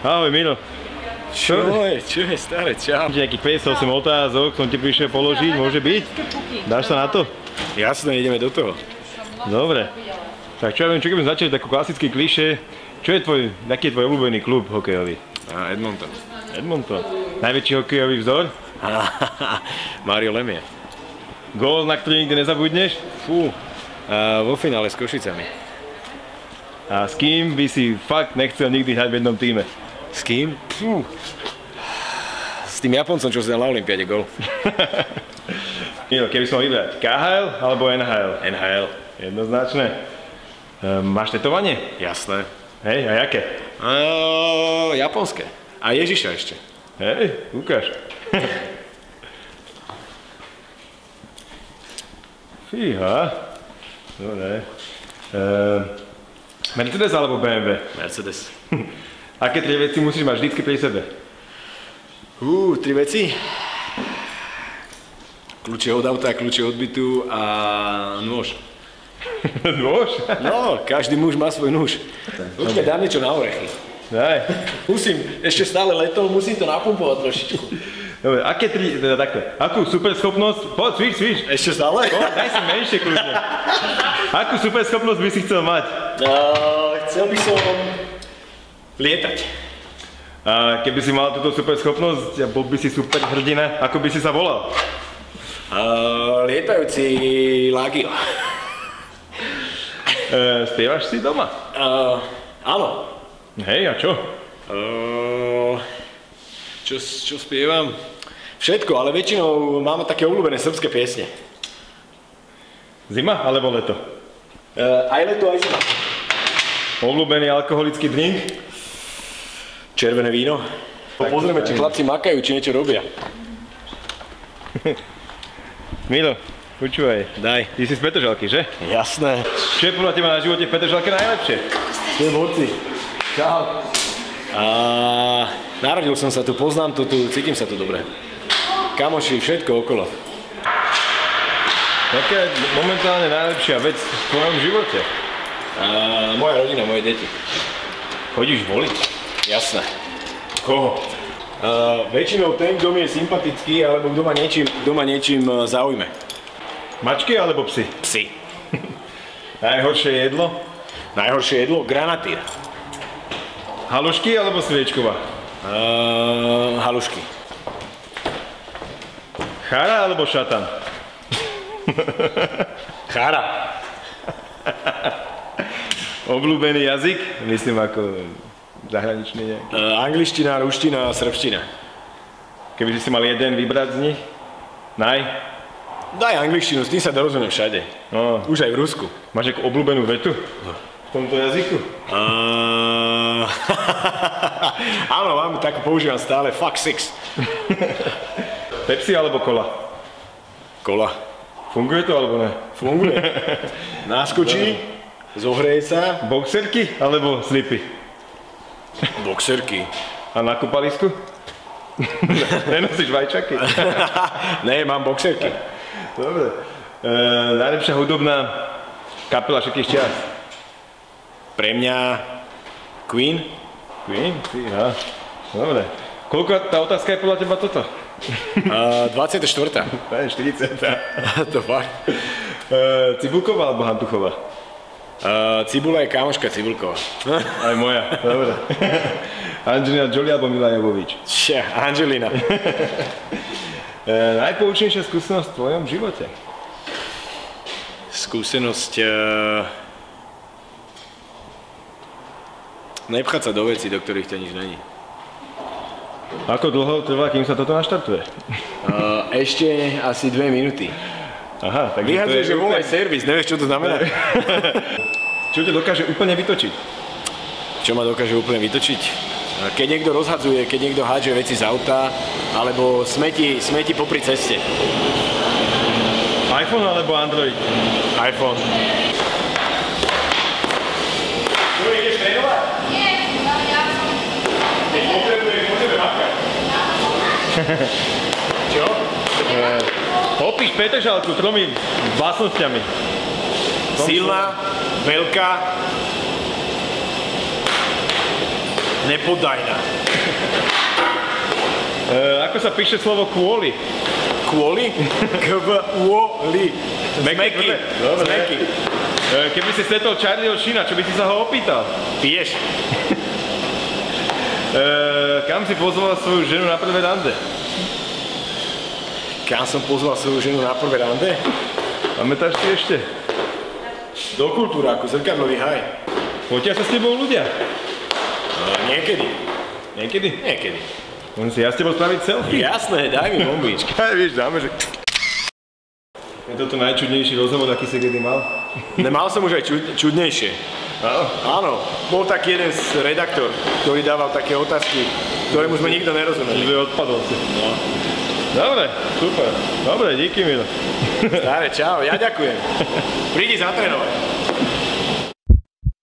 Ahoj, Miro. Čo je staré, čau. Nejakých 58 otázok som ti prišiel položiť, môže byť? Dáš sa na to? Jasné, ideme do toho. Dobre. Tak čo ja viem, čo keby začali takú klasický klišé. Aký je tvoj obľúbený klub hokejový? Edmonton. Edmonton. Najväčší hokejový vzor? Mario Lemieux. Gól, na ktorý nikdy nezabudneš? Fú, vo finále s Košicami. A s kým by si fakt nechcel nikdy hrať v jednom týme? S kým? Fú. S tým Japoncom, čo si dal na olympiáde gól. Keby som mal vybrať, KHL alebo NHL? NHL. Jednoznačné. Máš tetovanie? Jasné. Hej, a jaké? Japonské. A Ježiša ešte. Hej, ukáž. Fíha. Dobre. Mercedes alebo BMW? Mercedes. Aké 3 veci musíš mať vždycky pri sebe? 3 veci. Kľúče od auta, kľúče od bytu a nôž. Nôž? No, každý muž má svoj nôž. Počkaj, dám niečo na orechy. Daj. Musím, ešte stále letol, musím to napumpovať trošičku. Dobre, aké 3, teda takto. Akú superschopnosť? Poď, svíš. Ešte stále? Daj si menšie kľudne. Akú superschopnosť by si chcel mať? Chcel by som lietať. A keby si mal túto superschopnosť a bol by si super hrdina, ako by si sa volal? Lietajúci Lagio. Spievaš si doma? Áno. Hej, a čo? Čo spievam? Všetko, ale väčšinou mám také obľúbené srbské piesne. Zima alebo leto? Aj leto, aj zima. Obľúbený alkoholický drink? Červené víno. Pozrieme, či chlapci makajú, či niečo robia. Milo, počúvaj. Daj. Ty si z Petržalky, že? Jasné. Čo je podľa teba na živote v Petržalke najlepšie? Tie borci. Čau. Narodil som sa tu, poznám to tu, cítim sa tu dobre. Kamoši, všetko okolo. Jaká je momentálne najlepšia vec v tvojom živote? Moja rodina, moje deti. Chodíš voliť? Jasné. Koho? Väčšinou ten, kto mi je sympatický, alebo kto ma niečím zaujme. Mačky alebo psy? Psi. Najhoršie jedlo? Najhoršie jedlo? Granatýr. Halušky alebo sviečková? Halušky. Chára alebo šatan? Chára. Obľúbený jazyk? Myslím ako zahraničný nejaký. Angličtina, ruština a srbština. Keby si mal jeden vybrať z nich? Daj angličtinu, s tým sa dorozumiem všade. No. Už aj v Rusku. Máš nejakú obľúbenú vetu? V tomto jazyku? Áno, mám takú, používam stále. Fuck six. Pepsi alebo kola? Kola. Funguje to alebo ne? Funguje. Náskočí, zohreje sa. Boxerky alebo slipy? Boxerky. A na kúpalisku? Nenosíš vajčaky? Ne, mám boxerky. Dobre. Najlepšia hudobná kapela všetkých čias? Pre mňa Queen. Queen? Fíha. Dobre. Koľko tá otázka je podľa teba toto? 24. 40. To fakt. Cibulková alebo Hantuchová? Cibula je kámoška Cibulková. Aj moja, dobre. Angelina Jolie alebo Mila Jovovič? Angelina. Najpoučnejšia skúsenosť v tvojom živote? Skúsenosť... Nepchať sa do vecí, do ktorých ťa nič není. Ako dlho trvá, kým sa toto naštartuje? Ešte asi 2 minúty. Aha, tak vyhadzuješ, že volaj servis, nevieš, čo to znamená? Čo ťa dokáže úplne vytočiť? Čo ma dokáže úplne vytočiť? Keď niekto rozhadzuje, keď niekto hádže veci z auta, alebo smeti popri ceste. iPhone alebo Android? iPhone. Čo, ideš trénovať? Nie, ale ja som... Keď potrebuješ, môžeme makať. Čo? Opíš Petržalku 3 vlastnosťami. Silná, veľká, Nepodajná. Ako sa píše slovo kvôli? Kvôli? Kvôli. Zmeky. Dobre. Zmeky. Keby si stretol Charlieho Sheena, čo by si sa ho opýtal? Piješ? Kam si pozval svoju ženu na prvé rande? Kam som pozval svoju ženu na prvé rande? Pamätáš si ešte? Do kultúráku, zrkadlový haj. Fotia sa s tebou ľudia? Niekedy. Niekedy? Niekedy. Môžem si ja s tebou spraviť selfie? Jasné, daj mi bombičky. Aj víš, dáme, že... Je toto najčudnejší rozhovor, aký si kedy mal? Nemal som už aj čudnejšie. Áno? Áno, bol taký jeden redaktor, ktorý dával také otázky, ktorému sme nikto nerozumeli. Že odpadol si. No. Dobre, super. Dobre, díky, Miro. Stare, čau, ja ďakujem. Prídi zatrénovať.